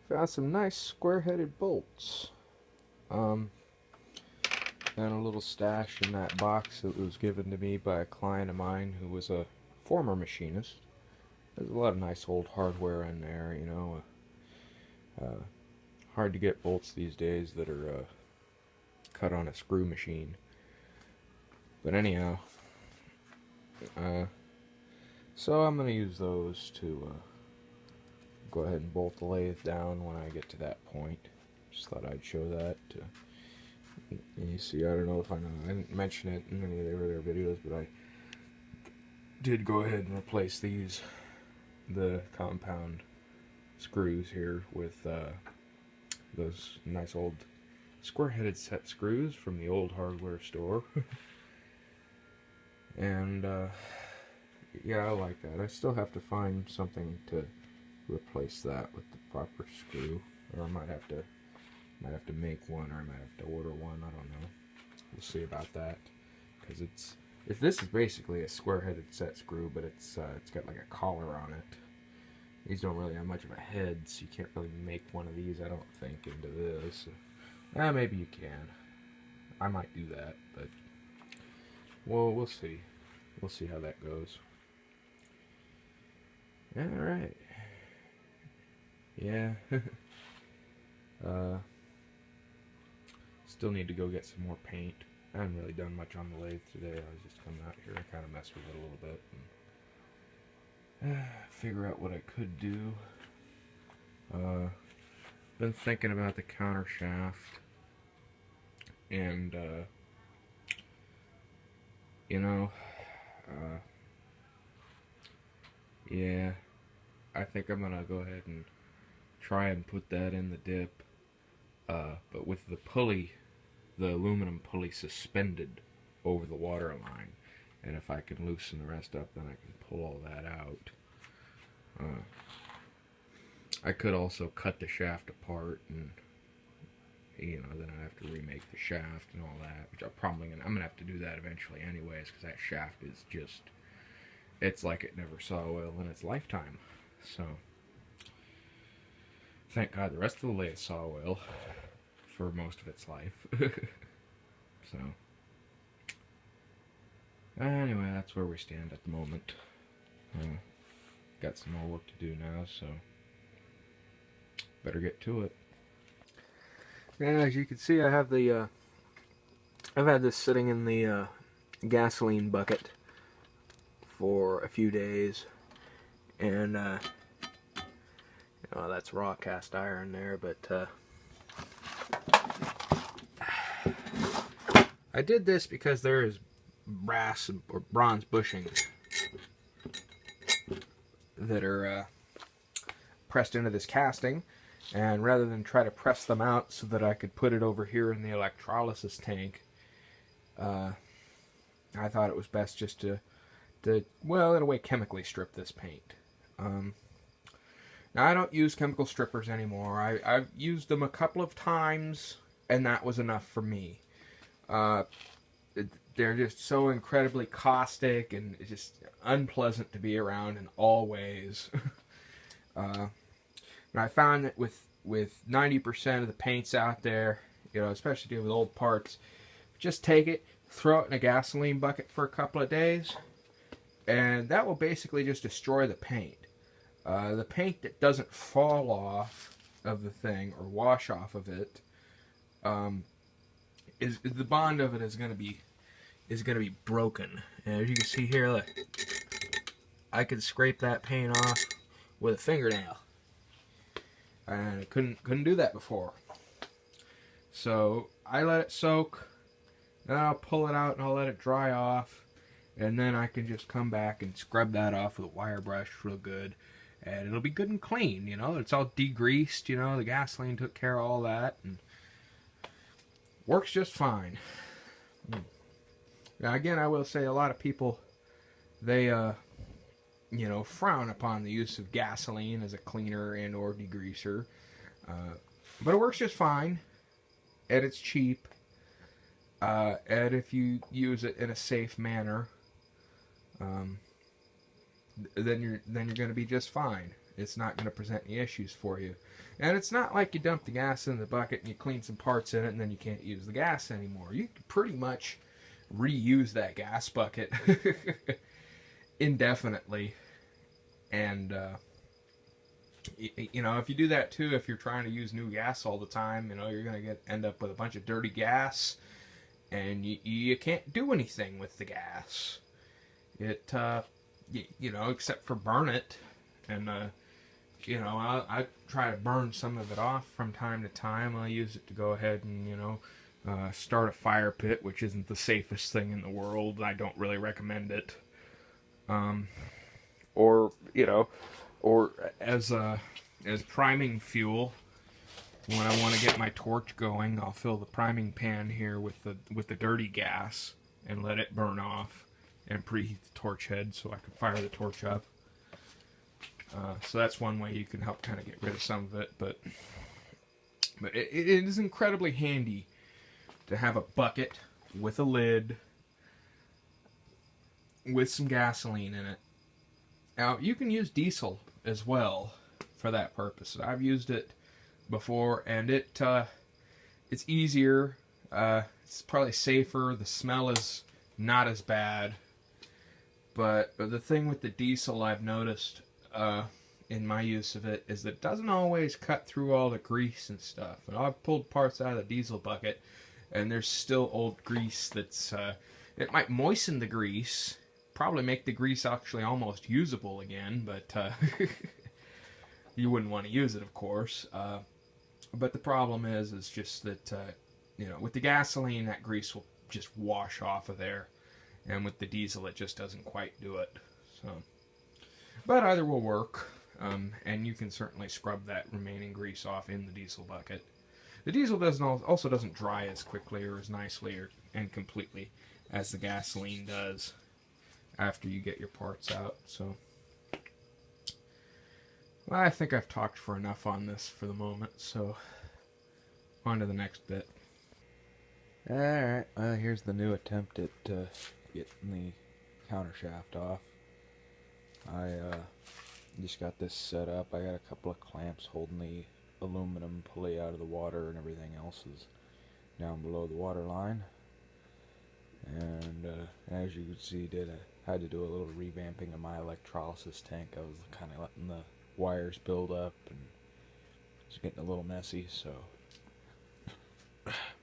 Found some nice square-headed bolts. And a little stash in that box that was given to me by a client of mine who was a former machinist. There's a lot of nice old hardware in there, you know. Hard to get bolts these days that are cut on a screw machine. But anyhow, so I'm going to use those to go ahead and bolt the lathe down when I get to that point. Just thought I'd show that. You see, I don't know if I didn't mention it in any of the earlier videos, but I did go ahead and replace the compound screws here with those nice old square-headed set screws from the old hardware store. And yeah, I like that. I still have to find something to replace that with the proper screw, or I might have to make one, or I might have to order one. I don't know. We'll see about that, because this is basically a square-headed set screw, but it's got like a collar on it. These don't really have much of a head, so you can't really make one of these, I don't think, into this. Maybe you can. I might do that, but well, we'll see. We'll see how that goes. Alright. Yeah. Still need to go get some more paint. I haven't really done much on the lathe today. I was just coming out here and kind of mess with it a little bit and figure out what I could do. Been thinking about the counter shaft, and you know, yeah, I think I'm gonna go ahead and try and put that in the dip, but with the pulley, the aluminum pulley suspended over the water line, and if I can loosen the rest up, then I can pull all that out. I could also cut the shaft apart, and you know, then I have to remake the shaft and all that, which I'm gonna have to do that eventually anyways, because that shaft is just, it's like it never saw oil in its lifetime. So thank God the rest of the lathe saw oil for most of its life. So anyway, that's where we stand at the moment. Got some more work to do now, so better get to it. Yeah, as you can see, I have the I've had this sitting in the gasoline bucket for a few days, and oh, that's raw cast iron there, but I did this because there is brass or bronze bushings that are pressed into this casting, and rather than try to press them out so that I could put it over here in the electrolysis tank, I thought it was best just to well, in a way, chemically strip this paint. Now, I don't use chemical strippers anymore. I've used them a couple of times, and that was enough for me. They're just so incredibly caustic, and it's just unpleasant to be around in all ways. And I found that with 90% of the paints out there, you know, especially dealing with old parts, just take it, throw it in a gasoline bucket for a couple of days, and that will basically just destroy the paint. The paint that doesn't fall off of the thing or wash off of it, is the bond of it is going to be broken. And as you can see here, look, I could scrape that paint off with a fingernail, and I couldn't do that before. So I let it soak, then I'll pull it out and I'll let it dry off, and then I can just come back and scrub that off with a wire brush real good, and it'll be good and clean. You know, it's all degreased. You know, the gasoline took care of all that, and works just fine. Now again, I will say a lot of people, they you know, frown upon the use of gasoline as a cleaner and or degreaser, but it works just fine, and it's cheap, and if you use it in a safe manner, then you're going to be just fine. It's not going to present any issues for you. And it's not like you dump the gas in the bucket and you clean some parts in it and then you can't use the gas anymore. You can pretty much reuse that gas bucket indefinitely. And, you know, if you do that too, if you're trying to use new gas all the time, you know, you're going to end up with a bunch of dirty gas and you can't do anything with the gas. It, you know, except for burn it. And, you know, I try to burn some of it off from time to time. I'll use it to go ahead and, you know, start a fire pit, which isn't the safest thing in the world. I don't really recommend it. Or, you know, or as priming fuel. When I want to get my torch going, I'll fill the priming pan here with the dirty gas and let it burn off and preheat the torch head so I can fire the torch up. So that's one way you can help kind of get rid of some of it, but it is incredibly handy to have a bucket with a lid with some gasoline in it. Now, you can use diesel as well for that purpose. I've used it before, and it's easier. It's probably safer. The smell is not as bad. But the thing with the diesel I've noticed in my use of it is that it doesn't always cut through all the grease and stuff. And I've pulled parts out of the diesel bucket, and there's still old grease that's... it might moisten the grease, probably make the grease actually almost usable again, but you wouldn't want to use it, of course. But the problem is just that, you know, with the gasoline, that grease will just wash off of there. And with the diesel, it just doesn't quite do it. So, but either will work. And you can certainly scrub that remaining grease off in the diesel bucket. The diesel also doesn't dry as quickly or as nicely and completely as the gasoline does after you get your parts out. So, well, I think I've talked for enough on this for the moment, so on to the next bit. Alright, well, here's the new attempt at getting the counter shaft off. I just got this set up. I got a couple of clamps holding the aluminum pulley out of the water, and everything else is down below the water line. And as you can see, I had to do a little revamping of my electrolysis tank. I was kind of letting the wires build up and it's getting a little messy, so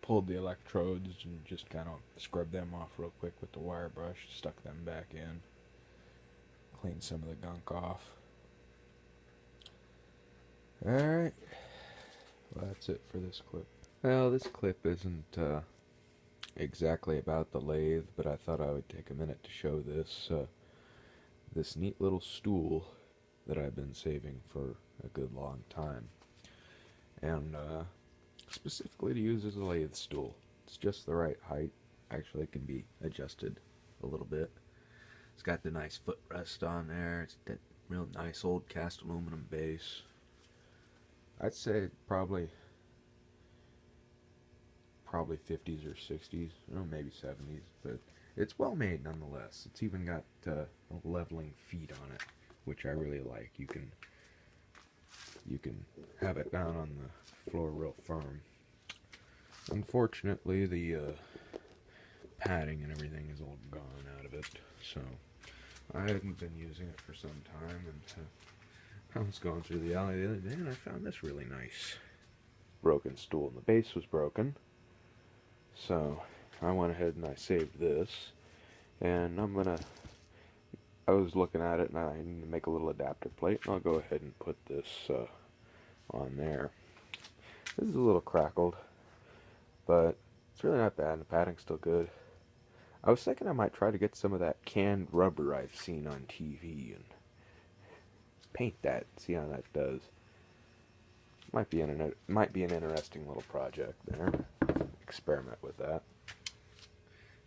pulled the electrodes and just kind of scrubbed them off real quick with the wire brush, stuck them back in, cleaned some of the gunk off. Alright, well, that's it for this clip. Well, this clip isn't exactly about the lathe, but I thought I would take a minute to show this neat little stool that I've been saving for a good long time, and specifically to use as a lathe stool. It's just the right height. Actually, it can be adjusted a little bit. It's got the nice footrest on there. It's that real nice old cast aluminum base. I'd say probably 50s or 60s, or maybe 70s, but it's well made nonetheless. It's even got leveling feet on it, which I really like. You can have it down on the floor real firm. Unfortunately, the padding and everything is all gone out of it, so I hadn't been using it for some time, and I was going through the alley the other day and I found this really nice broken stool, and the base was broken, so I went ahead and I saved this, and I was looking at it and I need to make a little adapter plate, and I'll go ahead and put this on there. This is a little crackled, but it's really not bad, and the padding's still good. I was thinking I might try to get some of that canned rubber I've seen on TV and paint that, see how that does. Might be an interesting little project there. Experiment with that.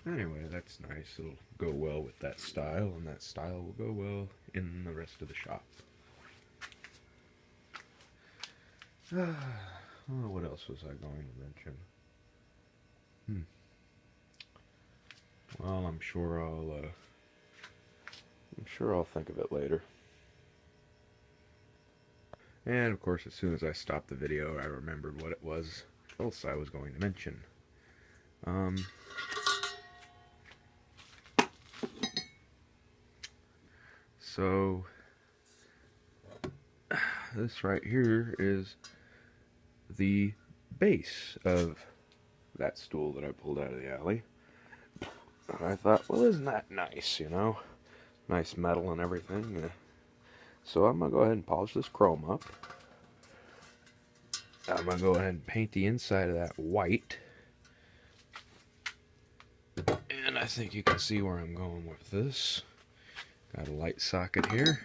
Anyway, that's nice. It'll go well with that style, and that style will go well in the rest of the shop. Oh, what else was I going to mention? Well, I'm sure I'll think of it later. And of course, as soon as I stopped the video, I remembered what it was else I was going to mention. So this right here is the base of that stool that I pulled out of the alley. And I thought, well, isn't that nice, you know? Nice metal and everything. So I'm going to go ahead and polish this chrome up. I'm going to go ahead and paint the inside of that white. And I think you can see where I'm going with this. Got a light socket here.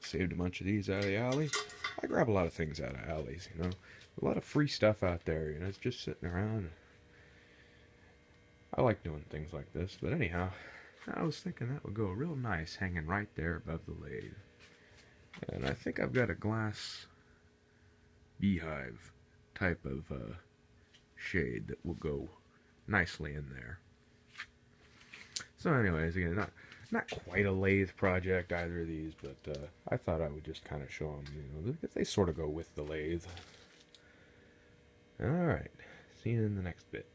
Saved a bunch of these out of the alley. I grab a lot of things out of alleys, you know. A lot of free stuff out there, you know. It's just sitting around. I like doing things like this. But anyhow, I was thinking that would go real nice hanging right there above the lathe. And I think I've got a glass beehive type of shade that will go nicely in there. So anyways, again, not quite a lathe project, either of these, but I thought I would just kind of show them, you know, they sort of go with the lathe. Alright, see you in the next bit.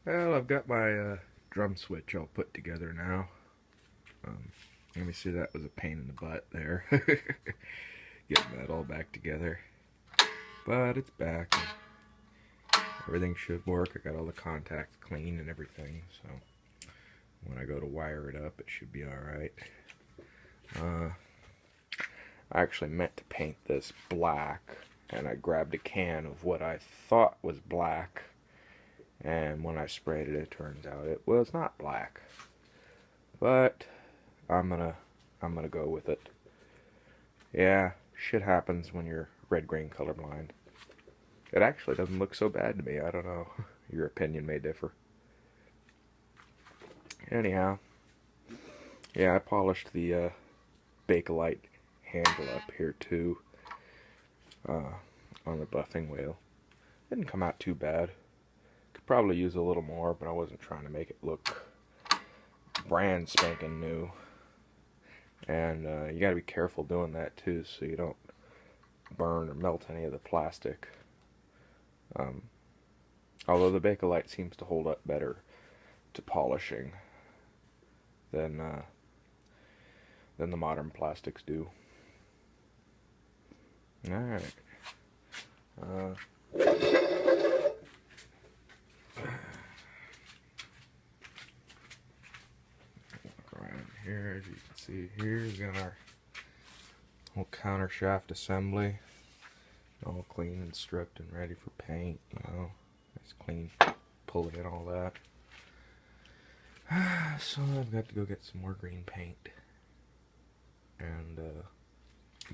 Well, I've got my drum switch all put together now. Let me see, that was a pain in the butt there. Getting that all back together. But it's back. Everything should work. I got all the contacts clean and everything, so when I go to wire it up, it should be alright. I actually meant to paint this black, and I grabbed a can of what I thought was black, and when I sprayed it, it turns out it was not black. But I'm gonna go with it. Yeah, shit happens when you're red-green colorblind. It actually doesn't look so bad to me. I don't know. Your opinion may differ. Anyhow, yeah, I polished the Bakelite handle up here too on the buffing wheel. Didn't come out too bad. Could probably use a little more, but I wasn't trying to make it look brand spanking new. And you gotta be careful doing that too, so you don't burn or melt any of the plastic. Although the Bakelite seems to hold up better to polishing than the modern plastics do. Alright. Around here, as you can see here, we got our whole counter shaft assembly. All clean and stripped and ready for paint, you know. Nice clean pull it in, all that. So I've got to go get some more green paint and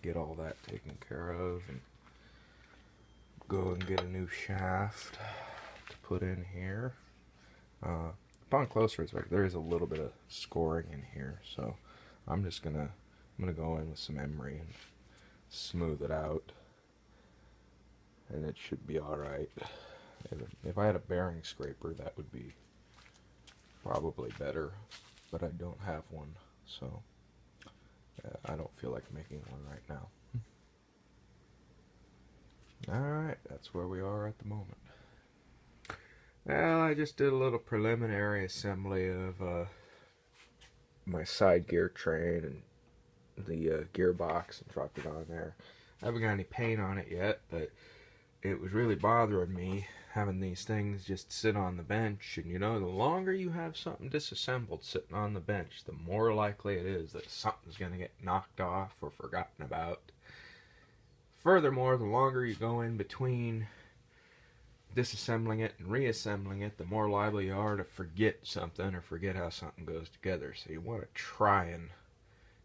get all that taken care of, and go and get a new shaft to put in here. Upon closer inspection, there is a little bit of scoring in here, so I'm gonna go in with some emery and smooth it out, and it should be all right. If I had a bearing scraper, that would be probably better, but I don't have one, so I don't feel like making one right now. Alright, that's where we are at the moment. Well, I just did a little preliminary assembly of my side gear train and the gearbox, and dropped it on there. I haven't got any paint on it yet, but it was really bothering me having these things just sit on the bench. And you know, the longer you have something disassembled sitting on the bench, the more likely it is that something's going to get knocked off or forgotten about. Furthermore, the longer you go in between disassembling it and reassembling it, the more liable you are to forget something or forget how something goes together. So you want to try and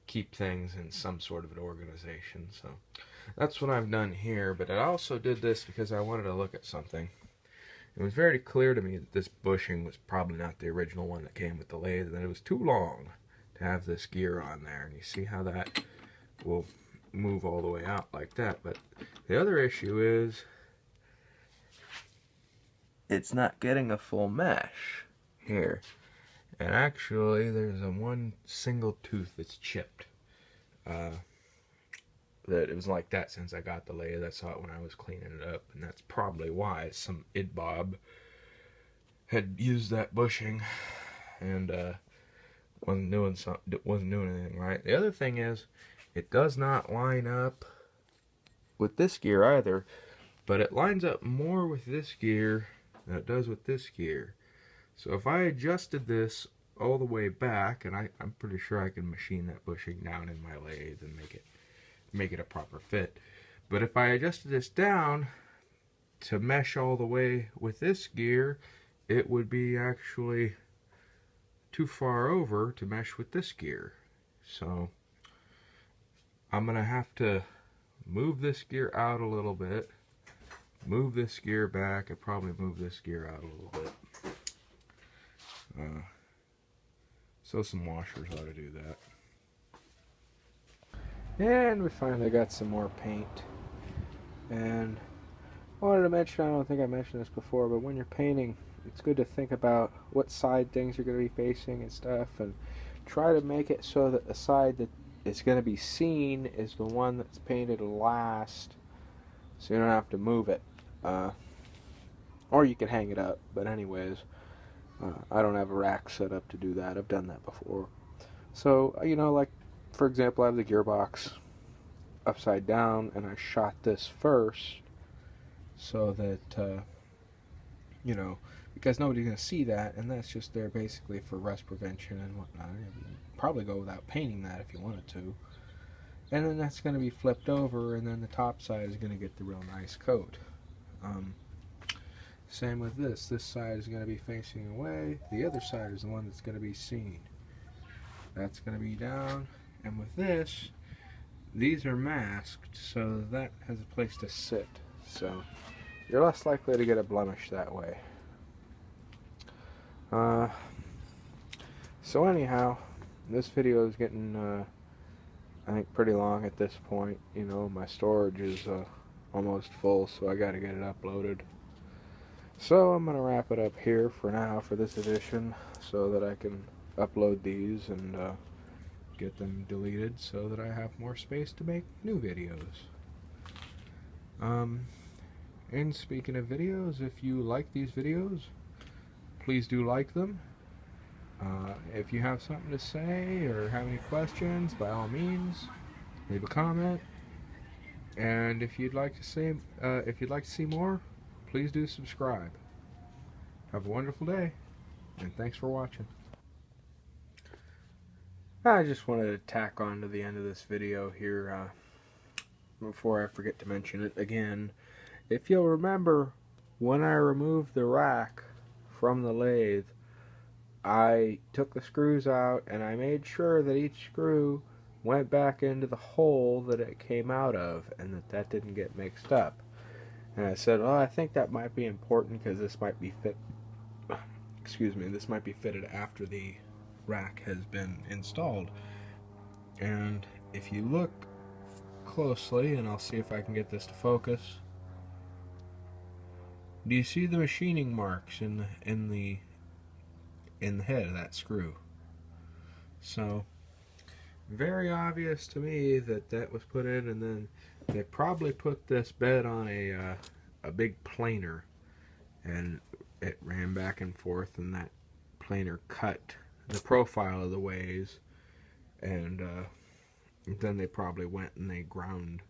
keep things in some sort of an organization. So that's what I've done here, but I also did this because I wanted to look at something. It was very clear to me that this bushing was probably not the original one that came with the lathe, and that it was too long to have this gear on there. And you see how that will move all the way out like that. But the other issue is it's not getting a full mesh here. And actually, there's one single tooth that's chipped. that it was like that since I got the lathe. I saw it when I was cleaning it up, and that's probably why some idbob had used that bushing and wasn't doing anything right. The other thing is, it does not line up with this gear either, but it lines up more with this gear than it does with this gear. So if I adjusted this all the way back, and I'm pretty sure I can machine that bushing down in my lathe and make it a proper fit. But if I adjusted this down to mesh all the way with this gear, it would be actually too far over to mesh with this gear. So I'm gonna have to move this gear out a little bit, move this gear back, and probably move this gear out a little bit. So some washers ought to do that. And we finally got some more paint. And I wanted to mention, I don't think I mentioned this before, but when you're painting, it's good to think about what side things you're going to be facing and stuff, and try to make it so that the side that is going to be seen is the one that's painted last, so you don't have to move it. Or you can hang it up, but anyways, I don't have a rack set up to do that. I've done that before. So, you know, like, for example, I have the gearbox upside down, and I shot this first so that, you know, because nobody's going to see that, and that's just there basically for rust prevention and whatnot. You'd probably go without painting that if you wanted to. And then that's going to be flipped over, and then the top side is going to get the real nice coat. Same with this. This side is going to be facing away. The other side is the one that's going to be seen. That's going to be down. And with this, these are masked, so that has a place to sit. So you're less likely to get a blemish that way. So anyhow, this video is getting, I think, pretty long at this point. You know, my storage is almost full, so I got to get it uploaded. So I'm going to wrap it up here for now for this edition, so that I can upload these and get them deleted so that I have more space to make new videos. And speaking of videos, if you like these videos, please do like them. If you have something to say or have any questions, by all means, leave a comment. And if you'd like to see more, please do subscribe. Have a wonderful day, and thanks for watching. I just wanted to tack on to the end of this video here before I forget to mention it again. If you'll remember, when I removed the rack from the lathe, I took the screws out and I made sure that each screw went back into the hole that it came out of, and that didn't get mixed up. And I said, well, I think that might be important because this might be this might be fitted after the rack has been installed. And if you look closely, and I'll see if I can get this to focus, do you see the machining marks in the head of that screw? So very obvious to me that that was put in, and then they probably put this bed on a big planer, and it ran back and forth, and that planer cut the profile of the ways, and then they probably went and they ground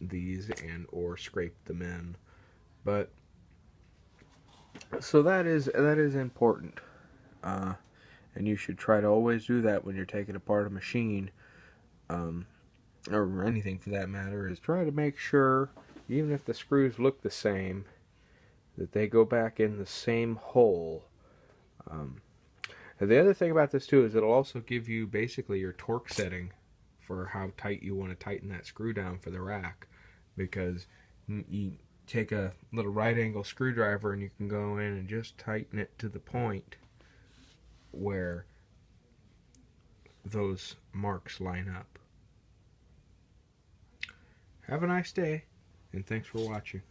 these and or scraped them in. But so that is important, and you should try to always do that when you're taking apart a machine, or anything for that matter, is try to make sure, even if the screws look the same, that they go back in the same hole. And the other thing about this too is it'll also give you basically your torque setting for how tight you want to tighten that screw down for the rack, because you take a little right angle screwdriver and you can go in and just tighten it to the point where those marks line up. Have a nice day, and thanks for watching.